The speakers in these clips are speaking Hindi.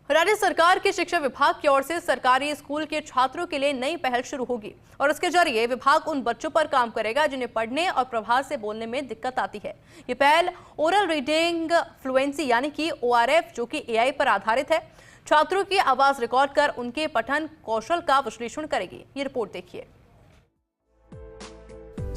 राज्य सरकार के शिक्षा विभाग की ओर से सरकारी स्कूल के छात्रों के लिए नई पहल शुरू होगी और इसके जरिए विभाग उन बच्चों पर काम करेगा जिन्हें पढ़ने और प्रभाव से बोलने में दिक्कत आती है। ये पहल ओरल रीडिंग फ्लुएंसी यानी कि ORF जो कि AI पर आधारित है, छात्रों की आवाज रिकॉर्ड कर उनके पठन कौशल का विश्लेषण करेगी। ये रिपोर्ट देखिए।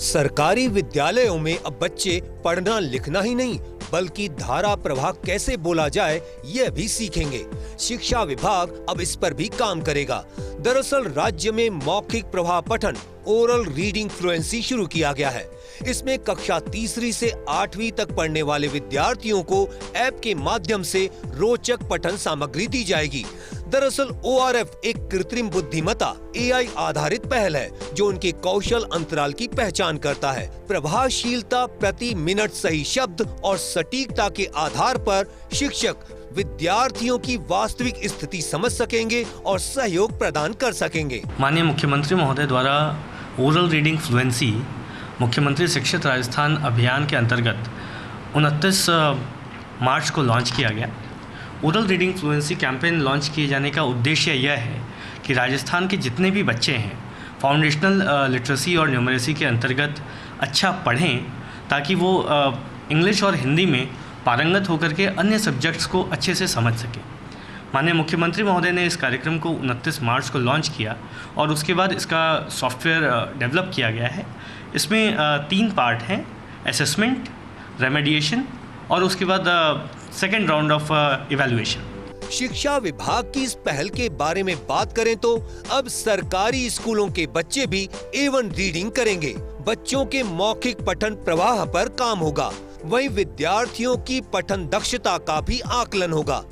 सरकारी विद्यालयों में अब बच्चे पढ़ना लिखना ही नहीं बल्कि धारा प्रवाह कैसे बोला जाए यह भी सीखेंगे। शिक्षा विभाग अब इस पर भी काम करेगा। दरअसल राज्य में मौखिक प्रवाह पठन ओरल रीडिंग फ्लुएंसी शुरू किया गया है। इसमें कक्षा तीसरी से 8वीं तक पढ़ने वाले विद्यार्थियों को ऐप के माध्यम से रोचक पठन सामग्री दी जाएगी। दरअसल ORF एक कृत्रिम बुद्धिमत्ता AI आधारित पहल है जो उनके कौशल अंतराल की पहचान करता है। प्रभावशीलता, प्रति मिनट सही शब्द और सटीकता के आधार पर शिक्षक विद्यार्थियों की वास्तविक स्थिति समझ सकेंगे और सहयोग प्रदान कर सकेंगे। माननीय मुख्यमंत्री महोदय द्वारा ओरल रीडिंग फ्लुएंसी मुख्यमंत्री शिक्षित राजस्थान अभियान के अंतर्गत 29 मार्च को लॉन्च किया गया। Oral reading fluency campaign launch किए जाने का उद्देश्य यह है कि राजस्थान के जितने भी बच्चे हैं फाउंडेशनल लिटरेसी और न्यूमरेसी के अंतर्गत अच्छा पढ़ें ताकि वो इंग्लिश और हिंदी में पारंगत होकर के अन्य सब्जेक्ट्स को अच्छे से समझ सकें। माननीय मुख्यमंत्री महोदय ने इस कार्यक्रम को 29 मार्च को लॉन्च किया और उसके बाद इसका सॉफ्टवेयर डेवलप किया गया है। इसमें 3 पार्ट हैं, असेसमेंट, रेमेडिएशन और उसके बाद सेकेंड राउंड ऑफ इवैल्यूएशन। शिक्षा विभाग की इस पहल के बारे में बात करें तो अब सरकारी स्कूलों के बच्चे भी A1 रीडिंग करेंगे। बच्चों के मौखिक पठन प्रवाह पर काम होगा, वहीं विद्यार्थियों की पठन दक्षता का भी आकलन होगा।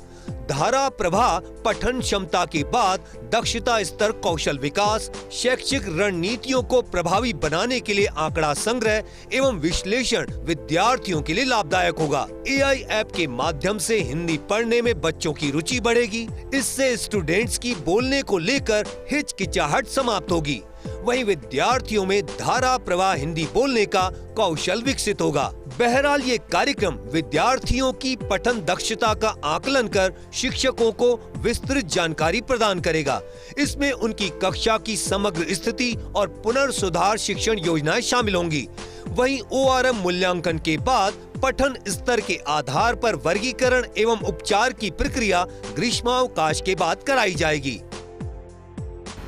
धारा प्रवाह पठन क्षमता के बाद दक्षता स्तर, कौशल विकास, शैक्षिक रणनीतियों को प्रभावी बनाने के लिए आंकड़ा संग्रह एवं विश्लेषण विद्यार्थियों के लिए लाभदायक होगा। AI ऐप के माध्यम से हिंदी पढ़ने में बच्चों की रुचि बढ़ेगी। इससे स्टूडेंट्स की बोलने को लेकर हिचकिचाहट समाप्त होगी। वहीं विद्यार्थियों में धारा प्रवाह हिंदी बोलने का कौशल विकसित होगा। बहरहाल ये कार्यक्रम विद्यार्थियों की पठन दक्षता का आकलन कर शिक्षकों को विस्तृत जानकारी प्रदान करेगा। इसमें उनकी कक्षा की समग्र स्थिति और पुनर्सुधार शिक्षण योजनाएं शामिल होंगी। वहीं ORM मूल्यांकन के बाद पठन स्तर के आधार पर वर्गीकरण एवं उपचार की प्रक्रिया ग्रीष्मावकाश के बाद कराई जाएगी।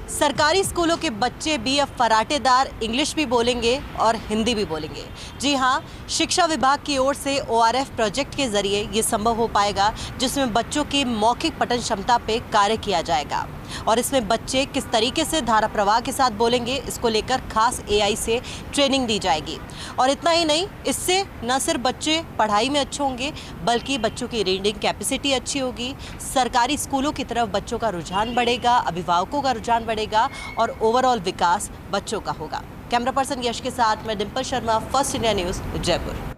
सरकारी स्कूलों के बच्चे भी अब फराटेदार इंग्लिश भी बोलेंगे और हिंदी भी बोलेंगे। जी हाँ, शिक्षा विभाग की ओर से ORF प्रोजेक्ट के जरिए ये संभव हो पाएगा, जिसमें बच्चों की मौखिक पठन क्षमता पे कार्य किया जाएगा और इसमें बच्चे किस तरीके से धारा प्रवाह के साथ बोलेंगे, इसको लेकर खास AI से ट्रेनिंग दी जाएगी। और इतना ही नहीं, इससे न सिर्फ बच्चे पढ़ाई में अच्छे होंगे बल्कि बच्चों की रीडिंग कैपेसिटी अच्छी होगी। सरकारी स्कूलों की तरफ बच्चों का रुझान बढ़ेगा, अभिभावकों का रुझान बढ़ेगा और ओवरऑल विकास बच्चों का होगा। कैमरा पर्सन यश के साथ मैं Dimple Sharma, first India news, Jaipur.